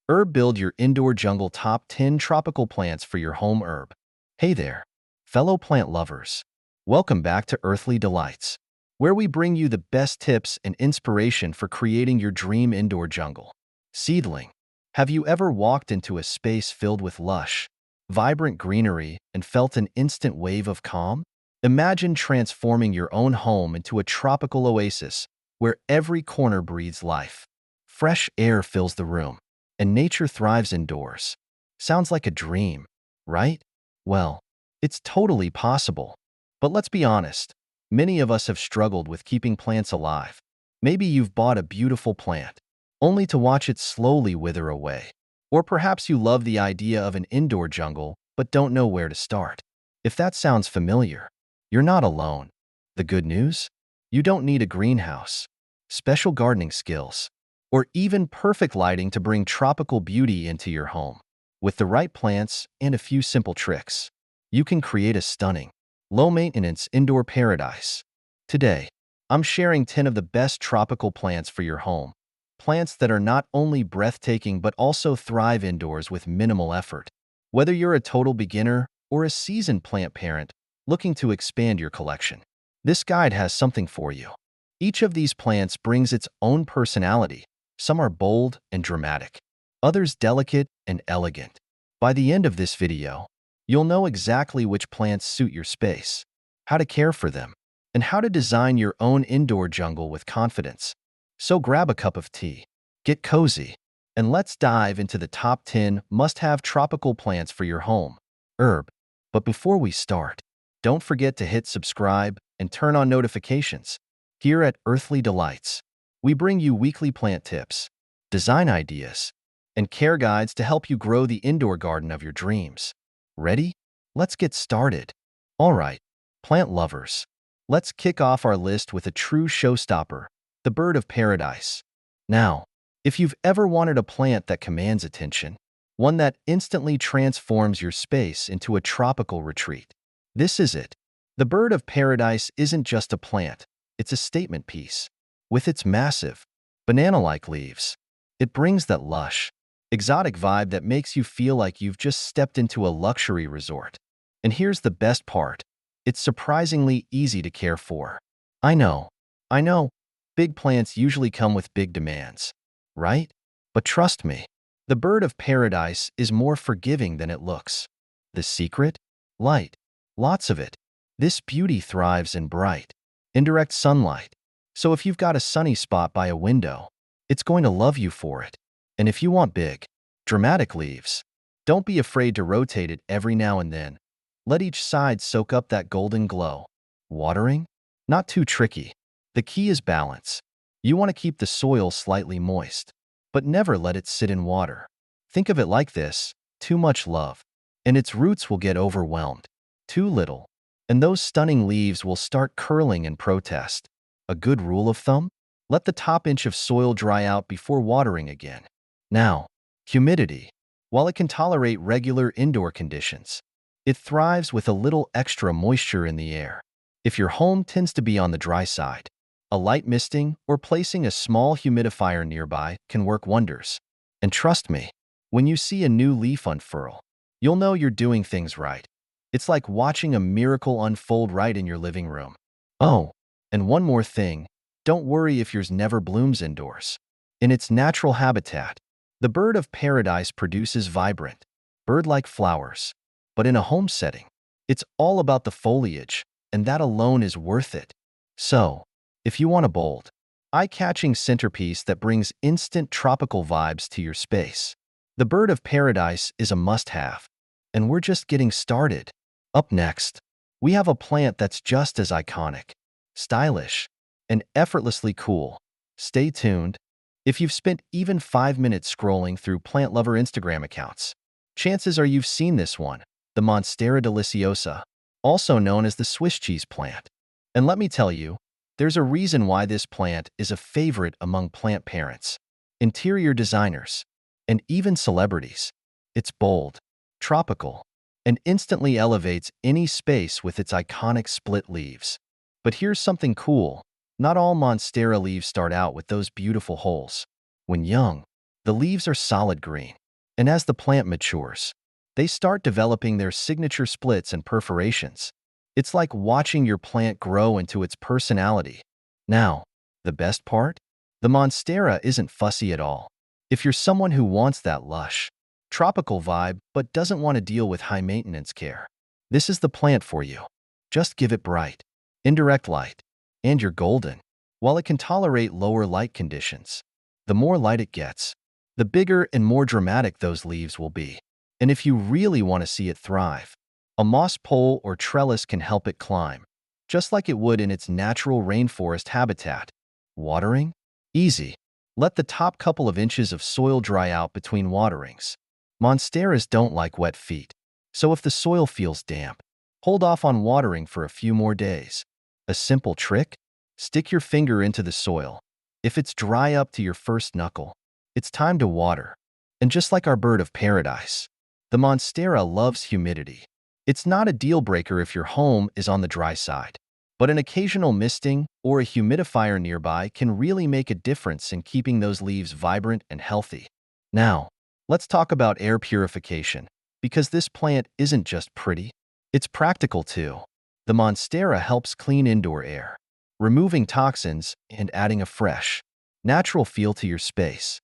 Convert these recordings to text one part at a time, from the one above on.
Herb Build Your Indoor Jungle Top 10 Tropical Plants for Your Home Herb. Hey there, fellow plant lovers. Welcome back to Earthly Delights, where we bring you the best tips and inspiration for creating your dream indoor jungle. Seedling. Have you ever walked into a space filled with lush, vibrant greenery and felt an instant wave of calm? Imagine transforming your own home into a tropical oasis where every corner breathes life. Fresh air fills the room, and nature thrives indoors. Sounds like a dream, right? Well, it's totally possible. But let's be honest, many of us have struggled with keeping plants alive. Maybe you've bought a beautiful plant, only to watch it slowly wither away. Or perhaps you love the idea of an indoor jungle, but don't know where to start. If that sounds familiar, you're not alone. The good news? You don't need a greenhouse, special gardening skills, or even perfect lighting to bring tropical beauty into your home. With the right plants and a few simple tricks, you can create a stunning, low-maintenance indoor paradise. Today, I'm sharing 10 of the best tropical plants for your home. Plants that are not only breathtaking but also thrive indoors with minimal effort. Whether you're a total beginner or a seasoned plant parent looking to expand your collection, this guide has something for you. Each of these plants brings its own personality. Some are bold and dramatic, others delicate and elegant. By the end of this video, you'll know exactly which plants suit your space, how to care for them, and how to design your own indoor jungle with confidence. So grab a cup of tea, get cozy, and let's dive into the top 10 must-have tropical plants for your home. Herb. But before we start, don't forget to hit subscribe and turn on notifications. Here at Earthly Delights, we bring you weekly plant tips, design ideas, and care guides to help you grow the indoor garden of your dreams. Ready? Let's get started. All right, plant lovers, let's kick off our list with a true showstopper, the bird of paradise. Now, if you've ever wanted a plant that commands attention, one that instantly transforms your space into a tropical retreat, this is it. The bird of paradise isn't just a plant, it's a statement piece. With its massive, banana-like leaves, it brings that lush, exotic vibe that makes you feel like you've just stepped into a luxury resort. And here's the best part. It's surprisingly easy to care for. I know, big plants usually come with big demands, right? But trust me, the bird of paradise is more forgiving than it looks. The secret? Light. Lots of it. This beauty thrives in bright, indirect sunlight. So if you've got a sunny spot by a window, it's going to love you for it. And if you want big, dramatic leaves, don't be afraid to rotate it every now and then. Let each side soak up that golden glow. Watering? Not too tricky. The key is balance. You want to keep the soil slightly moist, but never let it sit in water. Think of it like this: too much love, and its roots will get overwhelmed. Too little, and those stunning leaves will start curling in protest. A good rule of thumb? Let the top inch of soil dry out before watering again. Now, humidity. While it can tolerate regular indoor conditions, it thrives with a little extra moisture in the air. If your home tends to be on the dry side, a light misting or placing a small humidifier nearby can work wonders. And trust me, when you see a new leaf unfurl, you'll know you're doing things right. It's like watching a miracle unfold right in your living room. Oh, and one more thing, don't worry if yours never blooms indoors. In its natural habitat, the bird of paradise produces vibrant, bird-like flowers. But in a home setting, it's all about the foliage, and that alone is worth it. So, if you want a bold, eye-catching centerpiece that brings instant tropical vibes to your space, the bird of paradise is a must-have. And we're just getting started. Up next, we have a plant that's just as iconic, stylish, and effortlessly cool. Stay tuned. If you've spent even 5 minutes scrolling through plant lover Instagram accounts, chances are you've seen this one, the Monstera Deliciosa, also known as the Swiss cheese plant. And let me tell you, there's a reason why this plant is a favorite among plant parents, interior designers, and even celebrities. It's bold, tropical, and instantly elevates any space with its iconic split leaves. But here's something cool. Not all Monstera leaves start out with those beautiful holes. When young, The leaves are solid green, and as the plant matures, they start developing their signature splits and perforations. It's like watching your plant grow into its personality. Now, the best part? The Monstera isn't fussy at all. If you're someone who wants that lush, tropical vibe but doesn't want to deal with high-maintenance care, this is the plant for you. Just give it bright, indirect light, and you're golden. While it can tolerate lower light conditions, the more light it gets, the bigger and more dramatic those leaves will be. And if you really want to see it thrive, a moss pole or trellis can help it climb, just like it would in its natural rainforest habitat. Watering? Easy. Let the top couple of inches of soil dry out between waterings. Monsteras don't like wet feet, so if the soil feels damp, hold off on watering for a few more days. A simple trick? Stick your finger into the soil. If it's dry up to your first knuckle, it's time to water. And just like our bird of paradise, the Monstera loves humidity. It's not a deal breaker if your home is on the dry side, but an occasional misting or a humidifier nearby can really make a difference in keeping those leaves vibrant and healthy. Now, let's talk about air purification, because this plant isn't just pretty, it's practical too. The Monstera helps clean indoor air, removing toxins and adding a fresh, natural feel to your space.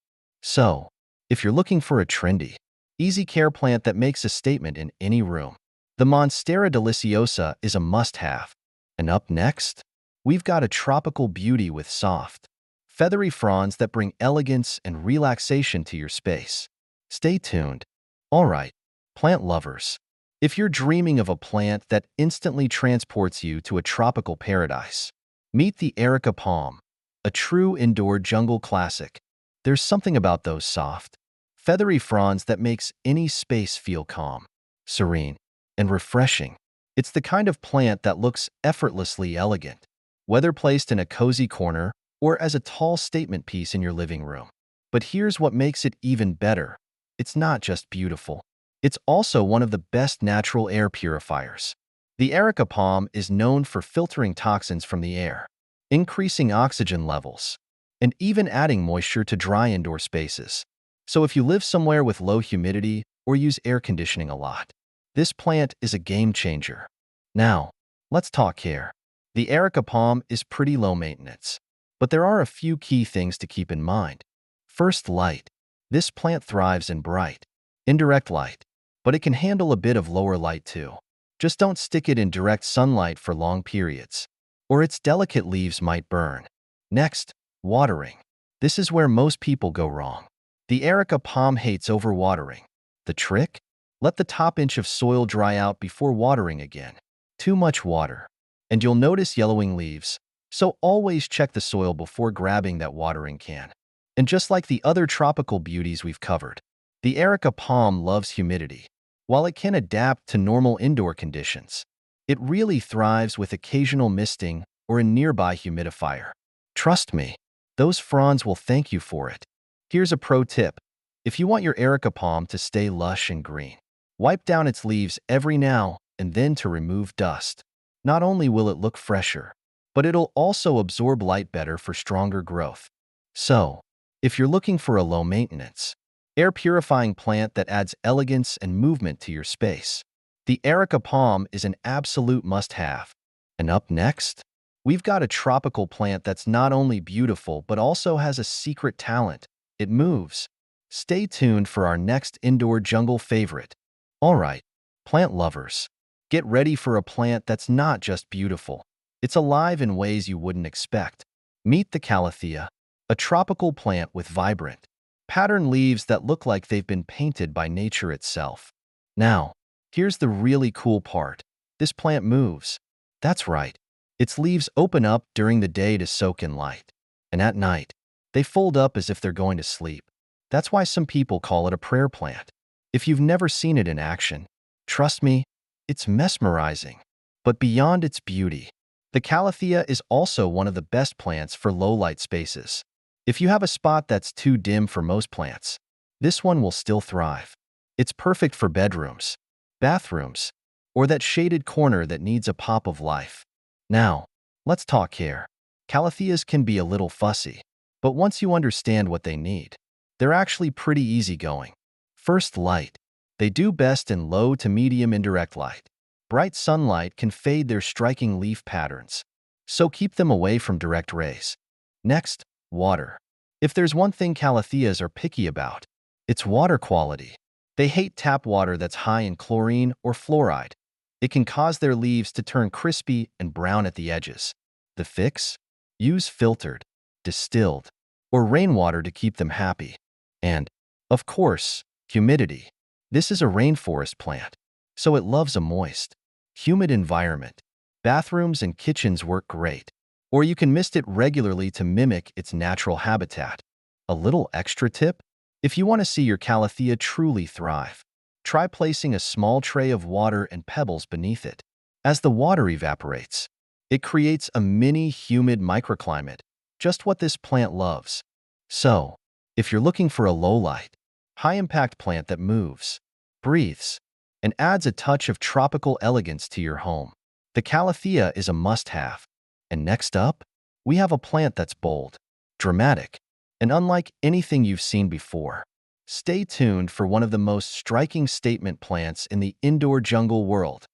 So, if you're looking for a trendy, easy care plant that makes a statement in any room, the Monstera Deliciosa is a must-have. And up next, we've got a tropical beauty with soft, feathery fronds that bring elegance and relaxation to your space. Stay tuned. All right, plant lovers, if you're dreaming of a plant that instantly transports you to a tropical paradise, meet the Areca Palm, a true indoor jungle classic. There's something about those soft, feathery fronds that makes any space feel calm, serene, and refreshing. It's the kind of plant that looks effortlessly elegant, whether placed in a cozy corner or as a tall statement piece in your living room. But here's what makes it even better. It's not just beautiful. It's also one of the best natural air purifiers. The Areca Palm is known for filtering toxins from the air, increasing oxygen levels, and even adding moisture to dry indoor spaces. So if you live somewhere with low humidity or use air conditioning a lot, this plant is a game changer. Now, let's talk care. The Areca Palm is pretty low maintenance, but there are a few key things to keep in mind. First, light. This plant thrives in bright, indirect light, but it can handle a bit of lower light too. Just don't stick it in direct sunlight for long periods, or its delicate leaves might burn. Next, watering. This is where most people go wrong. The Areca Palm hates overwatering. The trick? Let the top inch of soil dry out before watering again. Too much water, and you'll notice yellowing leaves, so always check the soil before grabbing that watering can. And just like the other tropical beauties we've covered, the Areca Palm loves humidity. While it can adapt to normal indoor conditions, it really thrives with occasional misting or a nearby humidifier. Trust me, those fronds will thank you for it. Here's a pro tip. If you want your Areca Palm to stay lush and green, wipe down its leaves every now and then to remove dust. Not only will it look fresher, but it'll also absorb light better for stronger growth. So, if you're looking for a low-maintenance, air-purifying plant that adds elegance and movement to your space, the Areca Palm is an absolute must-have. And up next, we've got a tropical plant that's not only beautiful but also has a secret talent. It moves. Stay tuned for our next indoor jungle favorite. All right, plant lovers, get ready for a plant that's not just beautiful. It's alive in ways you wouldn't expect. Meet the Calathea, a tropical plant with vibrant, patterned leaves that look like they've been painted by nature itself. Now, here's the really cool part. This plant moves. That's right. Its leaves open up during the day to soak in light, and at night, they fold up as if they're going to sleep. That's why some people call it a prayer plant. If you've never seen it in action, trust me, it's mesmerizing. But beyond its beauty, the Calathea is also one of the best plants for low-light spaces. If you have a spot that's too dim for most plants, this one will still thrive. It's perfect for bedrooms, bathrooms, or that shaded corner that needs a pop of life. Now, let's talk care. Calatheas can be a little fussy, but once you understand what they need, They're actually pretty easygoing. First, light. They do best in low to medium indirect light. Bright sunlight can fade their striking leaf patterns, so keep them away from direct rays. Next, water. If there's one thing Calatheas are picky about, it's water quality. They hate tap water that's high in chlorine or fluoride. It can cause their leaves to turn crispy and brown at the edges. The fix? Use filtered, distilled, or rainwater to keep them happy. And, of course, humidity. This is a rainforest plant, so it loves a moist, humid environment. Bathrooms and kitchens work great, or you can mist it regularly to mimic its natural habitat. A little extra tip? If you want to see your Calathea truly thrive, try placing a small tray of water and pebbles beneath it. As the water evaporates, it creates a mini humid microclimate, just what this plant loves. So, if you're looking for a low-light, high-impact plant that moves, breathes, and adds a touch of tropical elegance to your home, the Calathea is a must-have. And next up, we have a plant that's bold, dramatic, and unlike anything you've seen before. Stay tuned for one of the most striking statement plants in the indoor jungle world.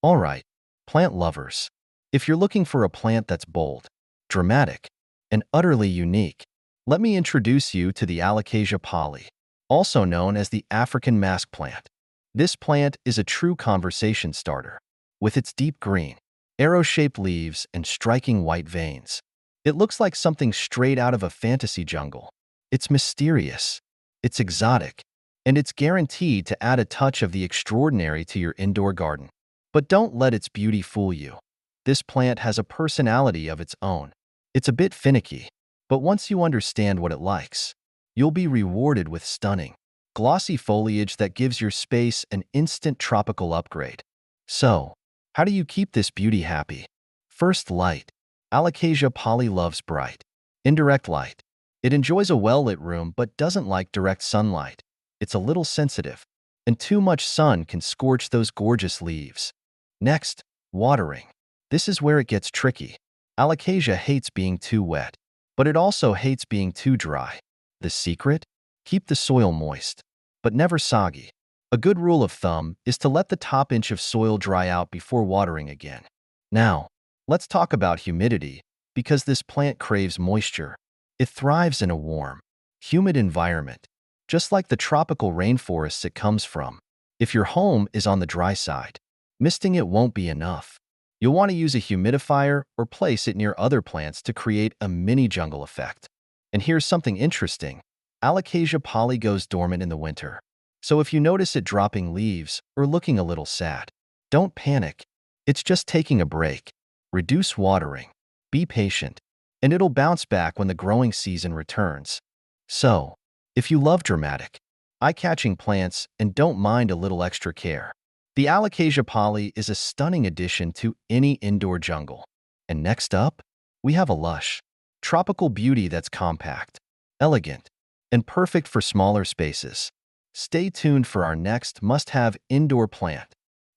Alright, plant lovers, if you're looking for a plant that's bold, dramatic, and utterly unique, let me introduce you to the Alocasia Polly, also known as the African mask plant. This plant is a true conversation starter. With its deep green, arrow-shaped leaves and striking white veins, it looks like something straight out of a fantasy jungle. It's mysterious, it's exotic, and it's guaranteed to add a touch of the extraordinary to your indoor garden. But don't let its beauty fool you. This plant has a personality of its own. It's a bit finicky, but once you understand what it likes, you'll be rewarded with stunning, glossy foliage that gives your space an instant tropical upgrade. So, how do you keep this beauty happy? First, light. Alocasia Polly loves bright, indirect light. It enjoys a well-lit room but doesn't like direct sunlight. It's a little sensitive, and too much sun can scorch those gorgeous leaves. Next, watering. This is where it gets tricky. Alocasia hates being too wet, but it also hates being too dry. The secret? Keep the soil moist, but never soggy. A good rule of thumb is to let the top inch of soil dry out before watering again. Now, let's talk about humidity, because this plant craves moisture. It thrives in a warm, humid environment, just like the tropical rainforests it comes from. If your home is on the dry side, misting it won't be enough. You'll want to use a humidifier or place it near other plants to create a mini jungle effect. And here's something interesting. Alocasia Polly goes dormant in the winter. So if you notice it dropping leaves or looking a little sad, don't panic. It's just taking a break. Reduce watering, be patient, and it'll bounce back when the growing season returns. So, if you love dramatic, eye-catching plants and don't mind a little extra care, the Alocasia Polly is a stunning addition to any indoor jungle. And next up, we have a lush, tropical beauty that's compact, elegant, and perfect for smaller spaces. Stay tuned for our next must-have indoor plant.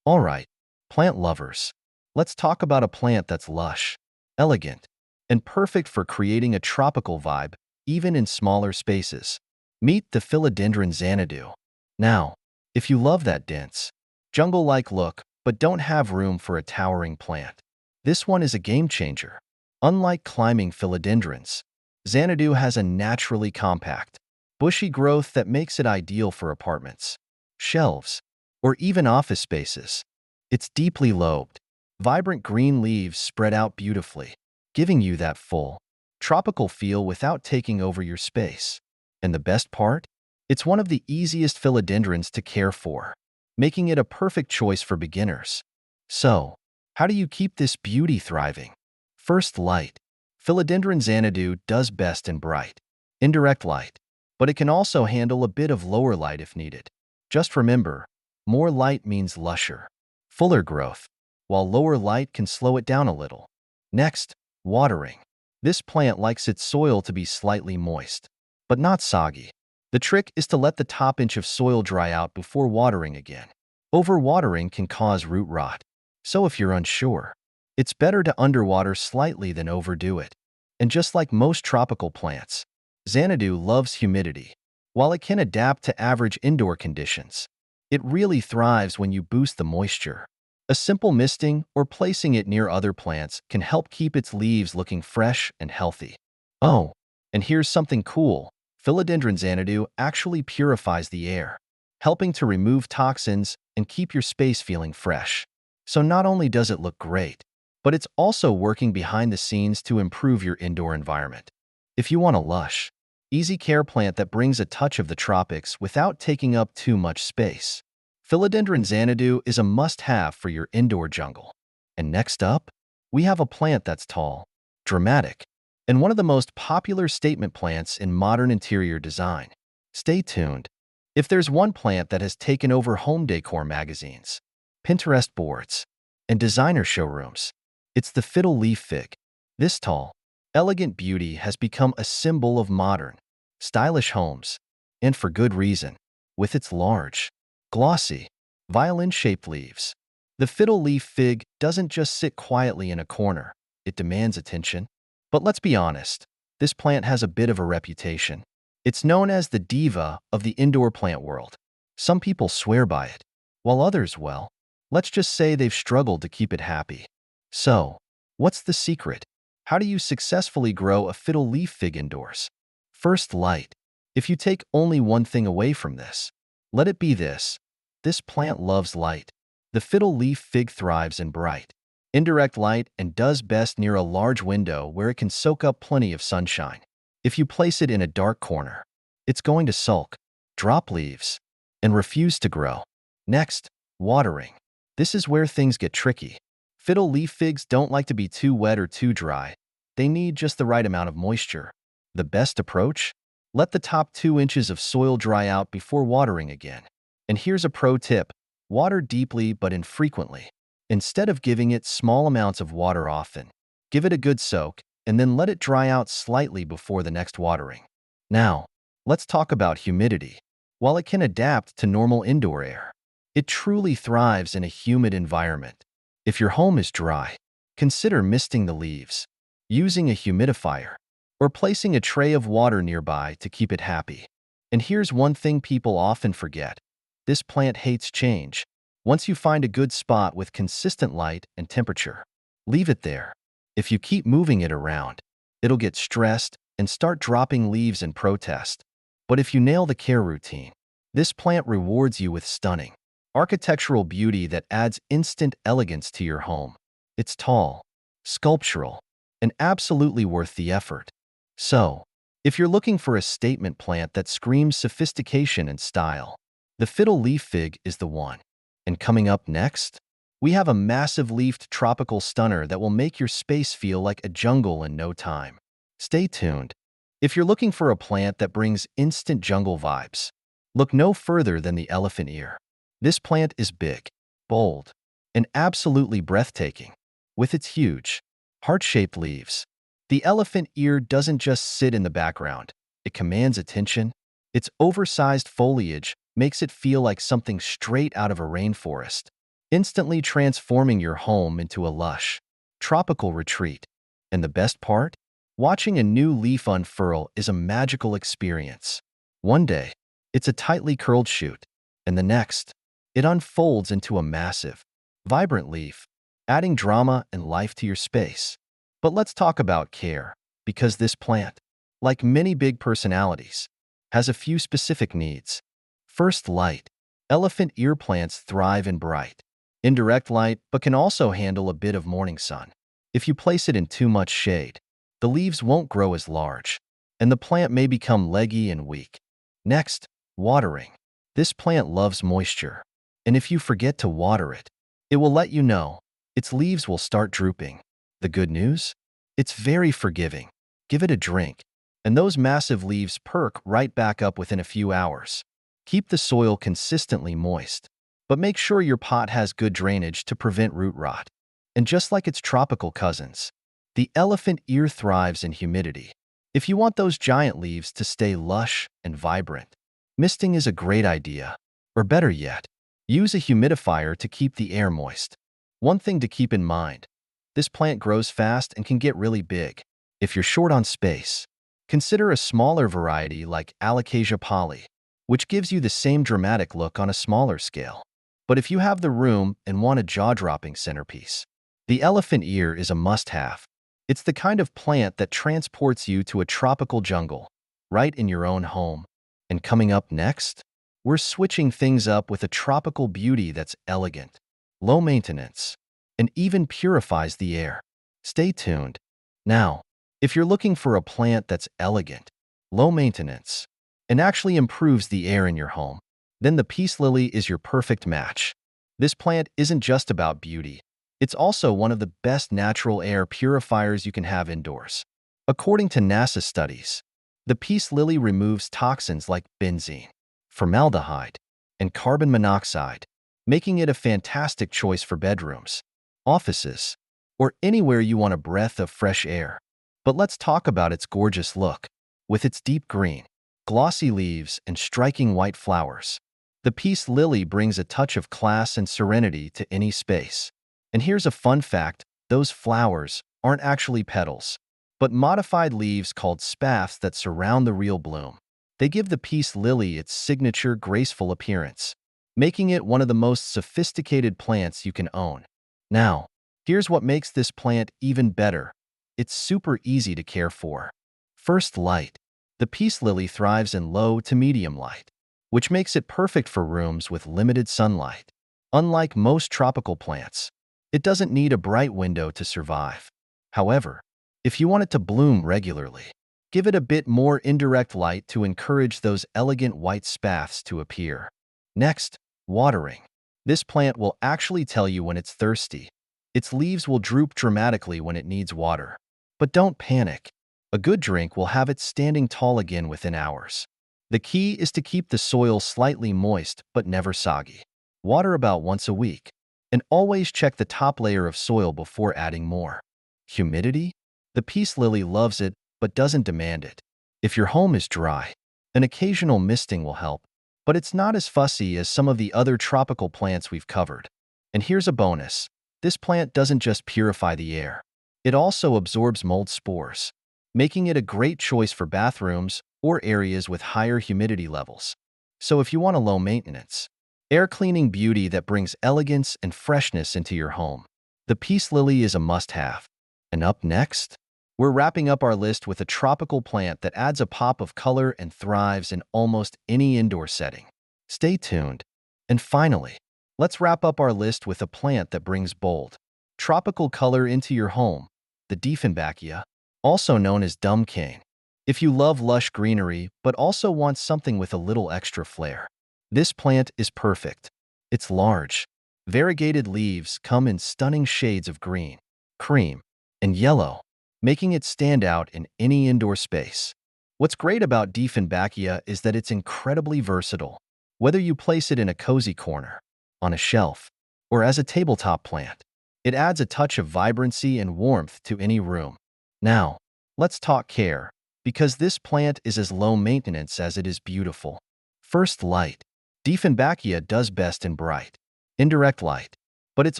Alright, plant lovers, let's talk about a plant that's lush, elegant, and perfect for creating a tropical vibe, even in smaller spaces. Meet the Philodendron Xanadu. Now, if you love that dense, jungle-like look but don't have room for a towering plant, this one is a game-changer. Unlike climbing philodendrons, Xanadu has a naturally compact, bushy growth that makes it ideal for apartments, shelves, or even office spaces. It's deeply lobed, vibrant green leaves spread out beautifully, giving you that full, tropical feel without taking over your space. And the best part? It's one of the easiest philodendrons to care for, making it a perfect choice for beginners. So, how do you keep this beauty thriving? First, light. Philodendron Xanadu does best in bright, indirect light, but it can also handle a bit of lower light if needed. Just remember, more light means lusher, fuller growth, while lower light can slow it down a little. Next, watering. This plant likes its soil to be slightly moist, but not soggy. The trick is to let the top inch of soil dry out before watering again. Overwatering can cause root rot, so if you're unsure, it's better to underwater slightly than overdo it. And just like most tropical plants, Xanadu loves humidity. While it can adapt to average indoor conditions, it really thrives when you boost the moisture. A simple misting or placing it near other plants can help keep its leaves looking fresh and healthy. Oh, and here's something cool. Philodendron Xanadu actually purifies the air, helping to remove toxins and keep your space feeling fresh. So not only does it look great, but it's also working behind the scenes to improve your indoor environment. If you want a lush, easy care plant that brings a touch of the tropics without taking up too much space, Philodendron Xanadu is a must-have for your indoor jungle. And next up, we have a plant that's tall, dramatic, and one of the most popular statement plants in modern interior design. Stay tuned. If there's one plant that has taken over home decor magazines, Pinterest boards, and designer showrooms, it's the Fiddle Leaf Fig. This tall, elegant beauty has become a symbol of modern, stylish homes, and for good reason. With its large, glossy, violin-shaped leaves, the Fiddle Leaf Fig doesn't just sit quietly in a corner, it demands attention. But let's be honest, this plant has a bit of a reputation. It's known as the diva of the indoor plant world. Some people swear by it, while others, well, let's just say they've struggled to keep it happy. So, what's the secret? How do you successfully grow a Fiddle Leaf Fig indoors? First, light. If you take only one thing away from this, let it be this. This plant loves light. The Fiddle Leaf Fig thrives in bright, indirect light and does best near a large window where it can soak up plenty of sunshine. If you place it in a dark corner, it's going to sulk, drop leaves, and refuse to grow. Next, watering. This is where things get tricky. Fiddle leaf figs don't like to be too wet or too dry. They need just the right amount of moisture. The best approach? Let the top 2 inches of soil dry out before watering again. And here's a pro tip. Water deeply but infrequently. Instead of giving it small amounts of water often, give it a good soak and then let it dry out slightly before the next watering. Now, let's talk about humidity. While it can adapt to normal indoor air, it truly thrives in a humid environment. If your home is dry, consider misting the leaves, using a humidifier, or placing a tray of water nearby to keep it happy. And here's one thing people often forget. This plant hates change. Once you find a good spot with consistent light and temperature, leave it there. If you keep moving it around, it'll get stressed and start dropping leaves in protest. But if you nail the care routine, this plant rewards you with stunning, architectural beauty that adds instant elegance to your home. It's tall, sculptural, and absolutely worth the effort. So, if you're looking for a statement plant that screams sophistication and style, the Fiddle Leaf Fig is the one. And coming up next, we have a massive-leafed tropical stunner that will make your space feel like a jungle in no time. Stay tuned. If you're looking for a plant that brings instant jungle vibes, look no further than the elephant ear. This plant is big, bold, and absolutely breathtaking. With its huge, heart-shaped leaves, the elephant ear doesn't just sit in the background. It commands attention. Its oversized foliage makes it feel like something straight out of a rainforest, instantly transforming your home into a lush, tropical retreat. And the best part? Watching a new leaf unfurl is a magical experience. One day, it's a tightly curled shoot, and the next, it unfolds into a massive, vibrant leaf, adding drama and life to your space. But let's talk about care, because this plant, like many big personalities, has a few specific needs. First, light. Elephant ear plants thrive in bright, indirect light but can also handle a bit of morning sun. If you place it in too much shade, the leaves won't grow as large, and the plant may become leggy and weak. Next, watering. This plant loves moisture, and if you forget to water it, it will let you know. Its leaves will start drooping. The good news? It's very forgiving. Give it a drink, and those massive leaves perk right back up within a few hours. Keep the soil consistently moist, but make sure your pot has good drainage to prevent root rot. And just like its tropical cousins, the elephant ear thrives in humidity. If you want those giant leaves to stay lush and vibrant, misting is a great idea. Or better yet, use a humidifier to keep the air moist. One thing to keep in mind, this plant grows fast and can get really big. If you're short on space, Consider a smaller variety like Alocasia Polly, which gives you the same dramatic look on a smaller scale. But if you have the room and want a jaw-dropping centerpiece, the elephant ear is a must-have. It's the kind of plant that transports you to a tropical jungle, right in your own home. And coming up next, we're switching things up with a tropical beauty that's elegant, low maintenance, and even purifies the air. Stay tuned. Now, if you're looking for a plant that's elegant, low maintenance, and actually improves the air in your home, then the peace lily is your perfect match. This plant isn't just about beauty. It's also one of the best natural air purifiers you can have indoors. According to NASA studies, the peace lily removes toxins like benzene, formaldehyde, and carbon monoxide, making it a fantastic choice for bedrooms, offices, or anywhere you want a breath of fresh air. But let's talk about its gorgeous look. With its deep green, glossy leaves, and striking white flowers, the peace lily brings a touch of class and serenity to any space. And here's a fun fact: those flowers aren't actually petals, but modified leaves called spathes that surround the real bloom. They give the peace lily its signature graceful appearance, making it one of the most sophisticated plants you can own. Now, here's what makes this plant even better. It's super easy to care for. First, light. The peace lily thrives in low to medium light, which makes it perfect for rooms with limited sunlight. Unlike most tropical plants, it doesn't need a bright window to survive. However, if you want it to bloom regularly, give it a bit more indirect light to encourage those elegant white spathes to appear. Next, watering. This plant will actually tell you when it's thirsty. Its leaves will droop dramatically when it needs water. But don't panic. A good drink will have it standing tall again within hours. The key is to keep the soil slightly moist but never soggy. Water about once a week, and always check the top layer of soil before adding more. Humidity? The peace lily loves it but doesn't demand it. If your home is dry, an occasional misting will help, but it's not as fussy as some of the other tropical plants we've covered. And here's a bonus: this plant doesn't just purify the air, it also absorbs mold spores, making it a great choice for bathrooms or areas with higher humidity levels. So if you want a low-maintenance, air-cleaning beauty that brings elegance and freshness into your home, the peace lily is a must-have. And up next, we're wrapping up our list with a tropical plant that adds a pop of color and thrives in almost any indoor setting. Stay tuned. And finally, let's wrap up our list with a plant that brings bold, tropical color into your home, the Dieffenbachia, also known as dumb cane. If you love lush greenery but also want something with a little extra flair, this plant is perfect. Its large, variegated leaves come in stunning shades of green, cream, and yellow, making it stand out in any indoor space. What's great about Dieffenbachia is that it's incredibly versatile. Whether you place it in a cozy corner, on a shelf, or as a tabletop plant, it adds a touch of vibrancy and warmth to any room. Now, let's talk care, because this plant is as low maintenance as it is beautiful. First, light. Dieffenbachia does best in bright, indirect light, but it's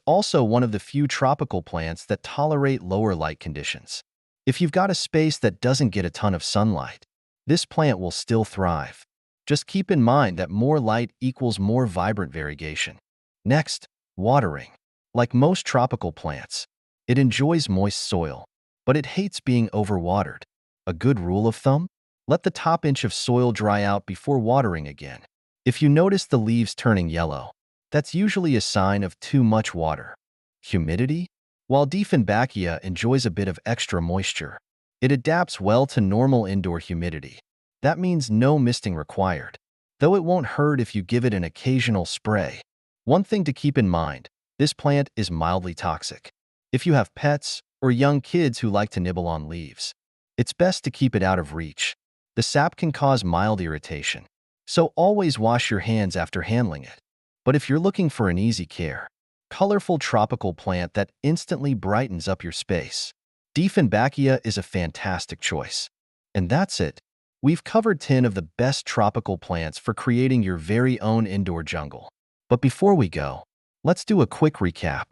also one of the few tropical plants that tolerate lower light conditions. If you've got a space that doesn't get a ton of sunlight, this plant will still thrive. Just keep in mind that more light equals more vibrant variegation. Next, watering. Like most tropical plants, it enjoys moist soil, but it hates being overwatered. A good rule of thumb? Let the top inch of soil dry out before watering again. If you notice the leaves turning yellow, that's usually a sign of too much water. Humidity? While Dieffenbachia enjoys a bit of extra moisture, it adapts well to normal indoor humidity. That means no misting required, though it won't hurt if you give it an occasional spray. One thing to keep in mind: this plant is mildly toxic. If you have pets or young kids who like to nibble on leaves, it's best to keep it out of reach. The sap can cause mild irritation, so always wash your hands after handling it. But if you're looking for an easy care, colorful tropical plant that instantly brightens up your space, Dieffenbachia is a fantastic choice. And that's it. We've covered 10 of the best tropical plants for creating your very own indoor jungle. But before we go, let's do a quick recap.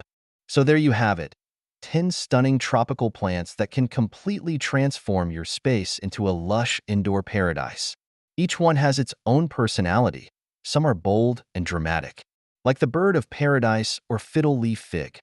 So there you have it. 10 stunning tropical plants that can completely transform your space into a lush indoor paradise. Each one has its own personality. Some are bold and dramatic, like the bird of paradise or fiddle leaf fig,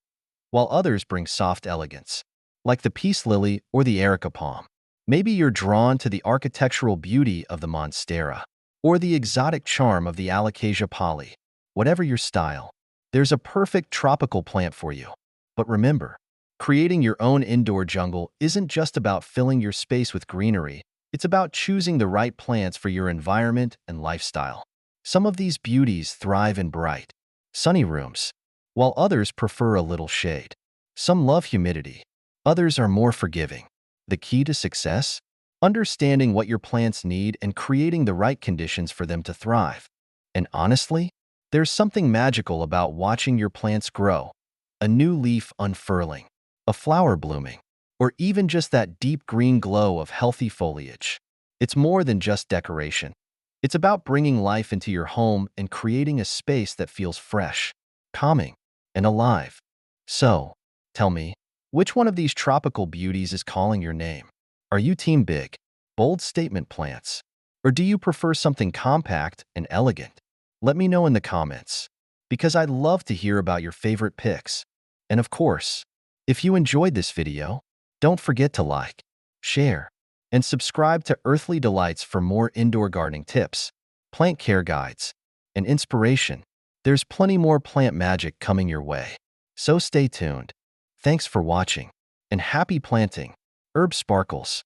while others bring soft elegance, like the peace lily or the Areca palm. Maybe you're drawn to the architectural beauty of the Monstera or the exotic charm of the Alocasia Polly. Whatever your style, there's a perfect tropical plant for you. But remember, creating your own indoor jungle isn't just about filling your space with greenery. It's about choosing the right plants for your environment and lifestyle. Some of these beauties thrive in bright, sunny rooms, while others prefer a little shade. Some love humidity, others are more forgiving. The key to success? Understanding what your plants need and creating the right conditions for them to thrive. And honestly, there's something magical about watching your plants grow. A new leaf unfurling, a flower blooming, or even just that deep green glow of healthy foliage. It's more than just decoration. It's about bringing life into your home and creating a space that feels fresh, calming, and alive. So, tell me, which one of these tropical beauties is calling your name? Are you team big, bold statement plants? Or do you prefer something compact and elegant? Let me know in the comments, because I'd love to hear about your favorite picks. And of course, if you enjoyed this video, don't forget to like, share, and subscribe to Earthly Delights for more indoor gardening tips, plant care guides, and inspiration. There's plenty more plant magic coming your way. So stay tuned. Thanks for watching, and happy planting, Herb Sparkles.